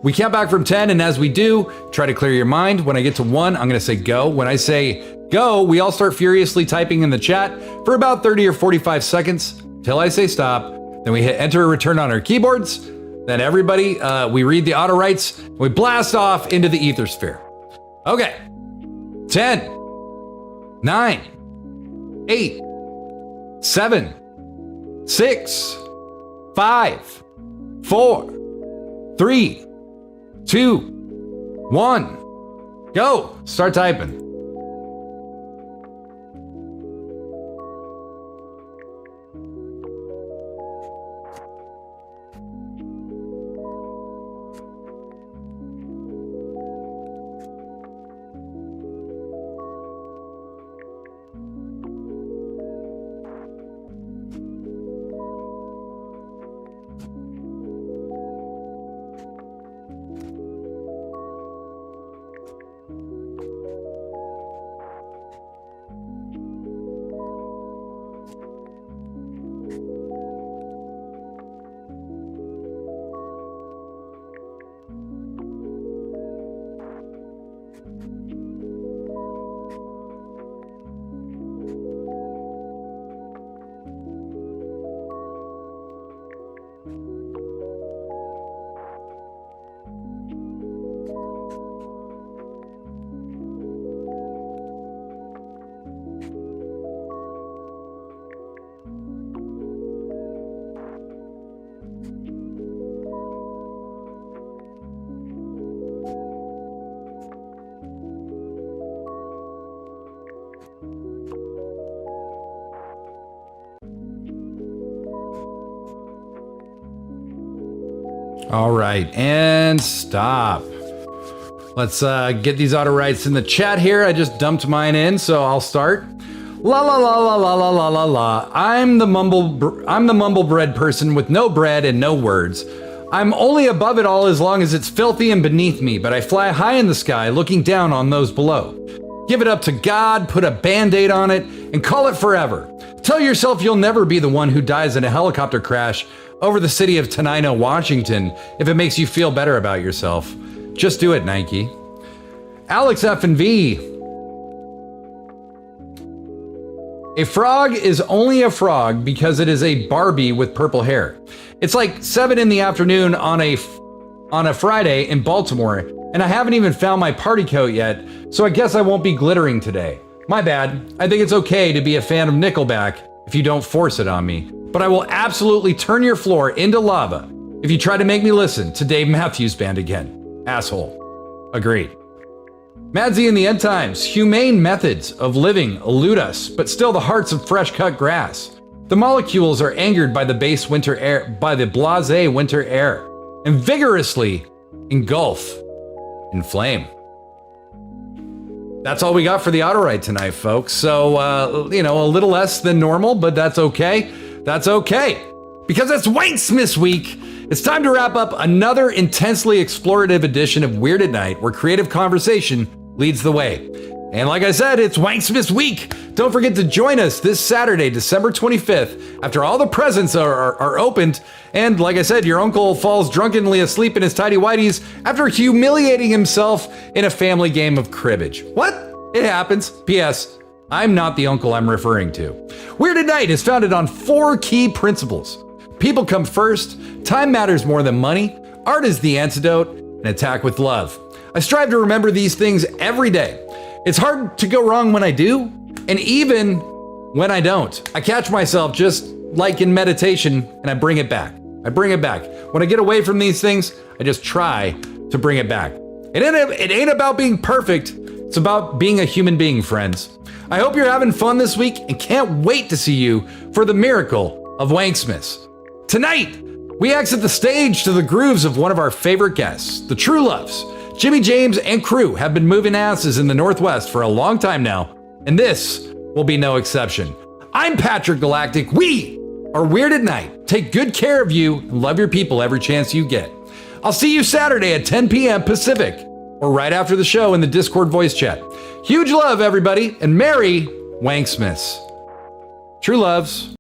We count back from 10, and as we do, try to clear your mind. When I get to 1, I'm going to say go. When I say go, we all start furiously typing in the chat for about 30 or 45 seconds till I say stop. Then we hit enter or return on our keyboards. Then everybody, we read the Autowrites, we blast off into the ethersphere. Okay. 10, 9, 8, 7, 6, 5, 4, 3, 2, 1. Go. Start typing. All right, and stop. Let's get these auto writes in the chat here. I just dumped mine in, so I'll start. La la la la la la la la la. I'm the mumble-bred person with no bread and no words. I'm only above it all as long as it's filthy and beneath me, but I fly high in the sky looking down on those below. Give it up to God, put a band-aid on it, and call it forever. Tell yourself you'll never be the one who dies in a helicopter crash over the city of Tenino, Washington, if it makes you feel better about yourself. Just do it, Nike. Alex F&V. A frog is only a frog because it is a Barbie with purple hair. It's like 7 in the afternoon on a Friday in Baltimore, and I haven't even found my party coat yet, so I guess I won't be glittering today. My bad. I think it's okay to be a fan of Nickelback if you don't force it on me, but I will absolutely turn your floor into lava if you try to make me listen to Dave Matthews Band again. Asshole. Agreed. Madsy in the End Times. Humane methods of living elude us, but still the hearts of fresh-cut grass. The molecules are angered by the base winter air, by the blasé winter air, and vigorously engulf in flame. That's all we got for the auto write tonight, folks. So, a little less than normal, but that's okay. That's okay. Because it's Wanksmith Week. It's time to wrap up another intensely explorative edition of Weird at Night, where creative conversation leads the way. And like I said, it's Wanksmith Week. Don't forget to join us this Saturday, December 25th, after all the presents are opened. And like I said, your uncle falls drunkenly asleep in his tidy whities after humiliating himself in a family game of cribbage. What? It happens. P.S. I'm not the uncle I'm referring to. Weird at Night is founded on 4 key principles. People come first, time matters more than money, art is the antidote, and attack with love. I strive to remember these things every day. It's hard to go wrong when I do, and even when I don't. I catch myself just like in meditation, and I bring it back. When I get away from these things, I just try to bring it back. It ain't about being perfect, it's about being a human being, friends. I hope you're having fun this week, and can't wait to see you for the miracle of Wanksmiths. Tonight, we exit the stage to the grooves of one of our favorite guests, the True Loves. Jimmy James and crew have been moving asses in the Northwest for a long time now, and this will be no exception. I'm Patrick Galactic. We are Weird at Night. Take good care of you and love your people every chance you get. I'll see you Saturday at 10 p.m. Pacific, or right after the show in the Discord voice chat. Huge love, everybody, and merry Wanksmiths. True Loves.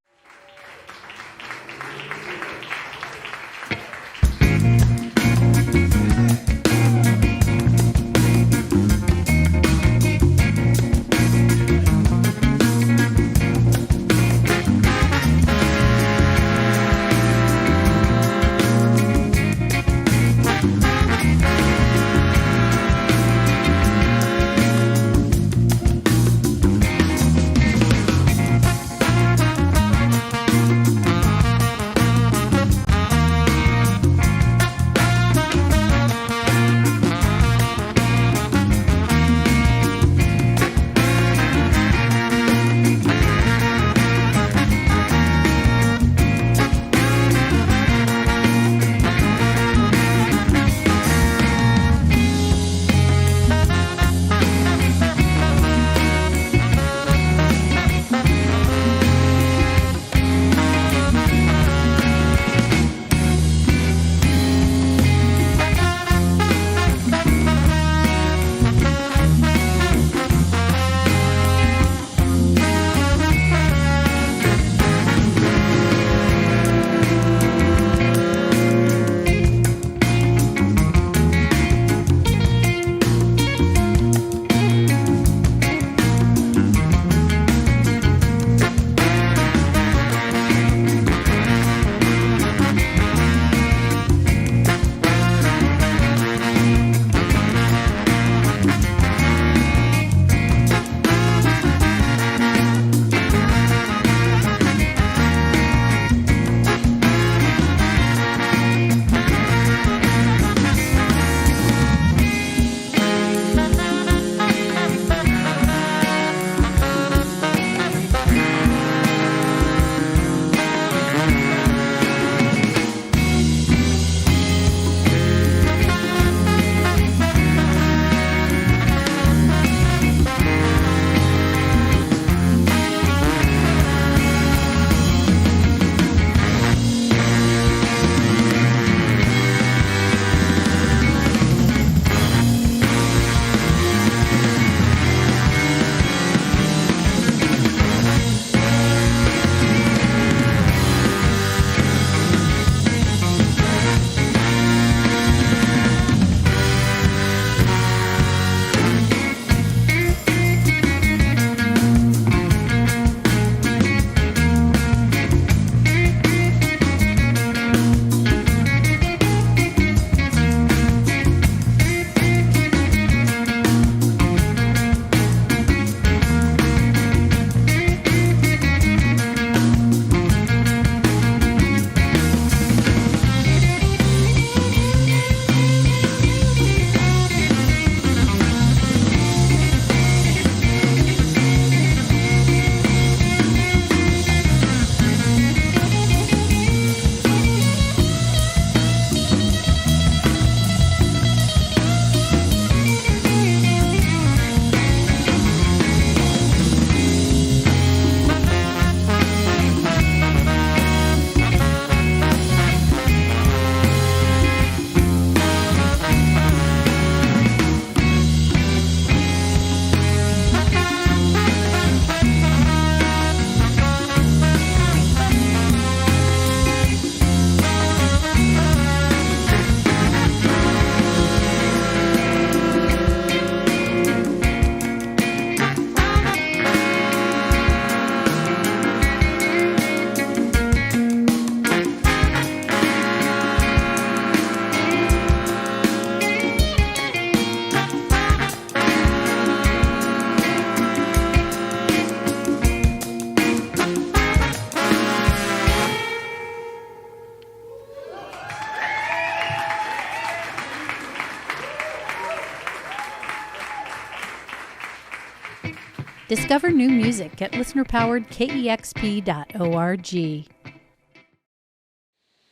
Discover new music at listener-powered KEXP.org.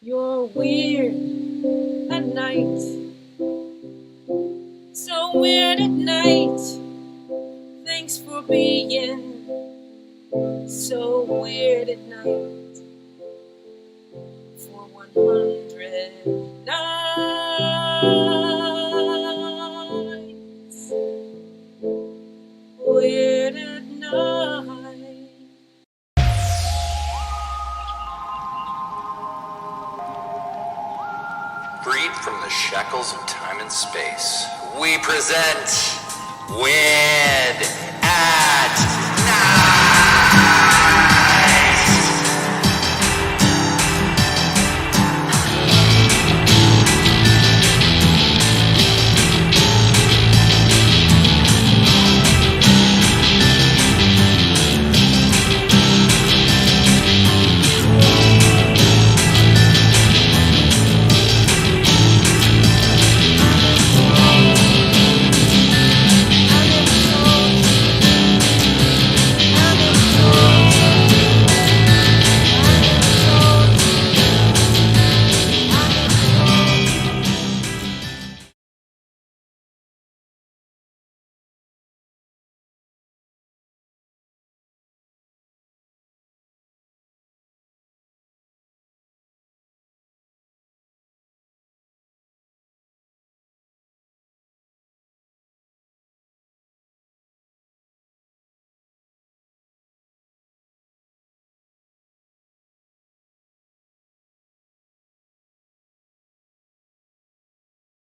You're weird at night. So weird at night. Thanks for being so weird at night. For 100 nights. Weird at night. Freed from the shackles of time and space, we present Win.